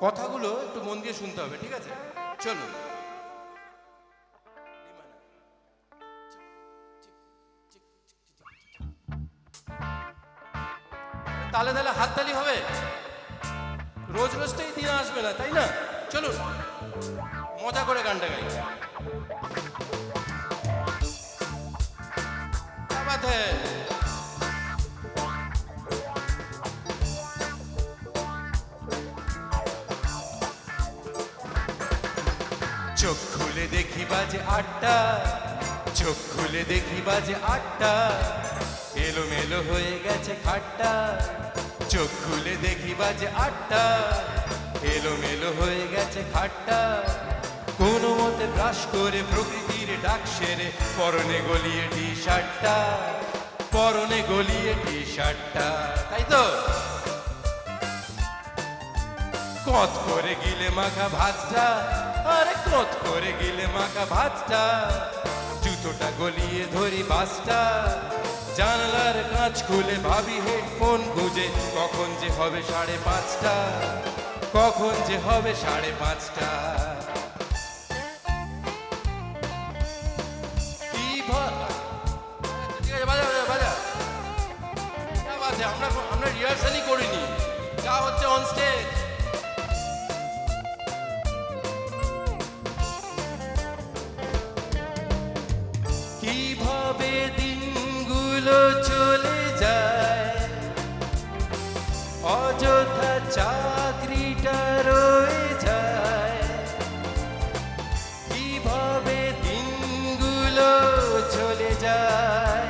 কথাগুলো একটু মন দিয়ে শুনতে হবে, ঠিক আছে? চলুন। তালে তালে হাততালি হবে, রোজ রোজটাই দিন আসবে না, তাই না? চলুন মজা করে গানটা গাই। क्या बात है? চোখ খুলে দেখি বাজে 8টা, চোখ খুলে দেখি বাজে 8টা, এলোমেলো হয়ে গেছে খাটটা। চোখ খুলে দেখি বাজে 8টা, এলোমেলো হয়ে গেছে খাটটা। কোনো মতে ব্রাশ করে প্রকৃতির ডাক সেরে পরনে গলিয়ে টি শার্টটা, পরনে গলিয়ে টি শার্টটা, তাই তো? কত করে গিলে মাখা ভাতটা, আরে কত করে গিলে মাখা ভাতটা। জুতোটা গলিয়ে ধরি বাসটা, জানলার কাঁচ খুলে ভাবি হেডফোন গুঁজে কখন যে হবে 5:30, কখন যে হবে 5:30। কি ঠিক আছে, বাজা বাজা বাজা। আমরা রিহার্সালই করিনি, যা হচ্ছে অন স্টেজ। কিভাবে দিনগুলো চলে যায়, অযথা চাকরিটা রয়ে যায়। কিভাবে দিনগুলো চলে যায়,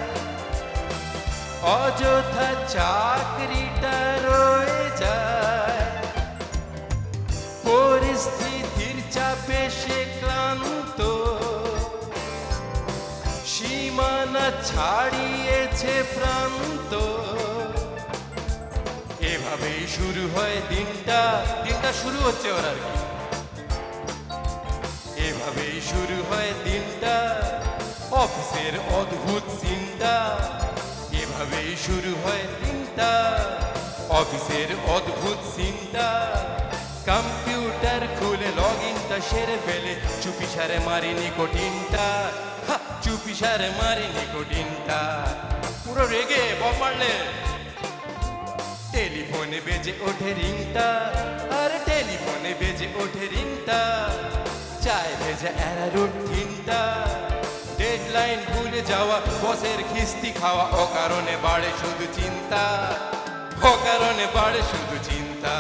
অযথা চাকরিটা রয়ে যায়। পরিস্থিতির চাপে সে ক্লান্ত, সীমানা ছাড়িয়েছে প্রান্ত। এভাবেই শুরু হয় দিনটা, দিনটা শুরু হচ্ছে ওর আর কি। এভাবেই শুরু হয় দিনটা, অফিসের অদ্ভুত চিন্তা। এভাবেই শুরু হয় দিনটা, অফিসের অদ্ভুত চিন্তা। কম্পিউটার খুলে লগ ইনটা সেরে ফেলে, চুপি সারে মারি নিকোটিনটা, চুপি সারে মারি নিকোটিনটা। পুরো রেগে বম মারলে। টেলিফোনে বেজে ওঠে রিংটা, আর টেলিফোনে বেজে ওঠে রিংটা। চায় ভেজে অ্যারারুট তিনটা, ডেডলাইন ভুলে যাওয়া, বসের খিস্তি খাওয়া। অকারণে বাড়ে শুধু চিন্তা, অকারণে বাড়ে শুধু চিন্তা।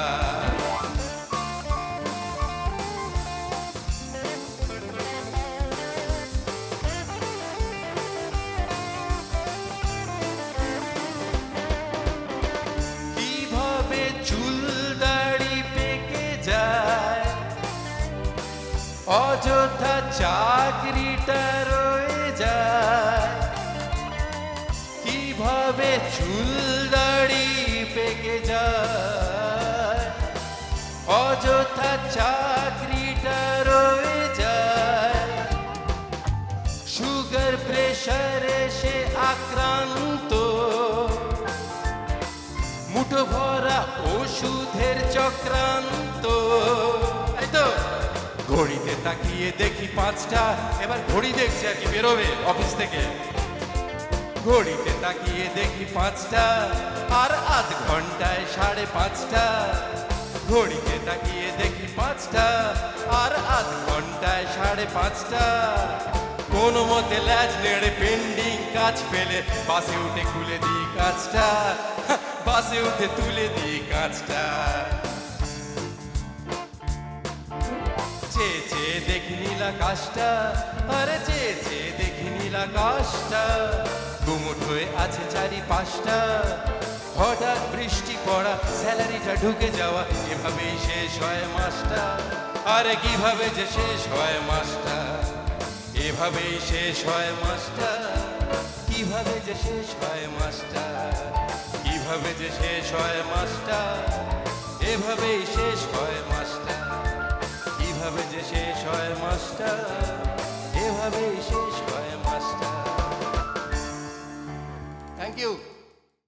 চুল দাড়ি পেকে যায়, অযথা চাকরিটা রয়ে যায়। কিভাবে চুল দাড়ি পেকে যায়, অযথা চাকরিটা রয়ে যায়। সুগার প্রেশারে সে আক্রান্ত, মুঠো ভরা ওষুধের চক্রান্ত, তাই তো? ঘড়িতে তাকিয়ে দেখি 5টা, এবার ঘড়ি দেখছি আর কি বেরোবে অফিস থেকে। ঘড়িতে তাকিয়ে দেখি 5টা, আর আধ ঘন্টায় 5:30। ঘড়িতে তাকিয়ে দেখি 5টা, আর আধ ঘন্টায় 5:30। কোনো মতে ল্যাজ নেড়ে পেন্ডিং কাজ ফেলে বাসে উঠে খুলে দিই কাজটা, বাসে উঠে তুলে দিই কাজটা। চেয়ে চেয়ে দেখি নীল আকাশটা, আরে চেয়ে চেয়ে দেখি নীল আকাশটা। গুমট হয়ে আছে 4-5টা, হঠাৎ বৃষ্টি পড়া, স্যালারিটা ঢুকে যাওয়া। এভাবেই শেষ হয় মাসটা, আরে কিভাবে যে শেষ হয় মাসটা। এভাবেই শেষ হয় মাসটা, কিভাবে যে শেষ হয় মাসটা। কিভাবে যে শেষ হয় মাসটা, এভাবেই শেষ হয় মাসটা। কিভাবে যে শেষ হয় মাসটা, এভাবেই শেষ হয় মাসটা। Thank you.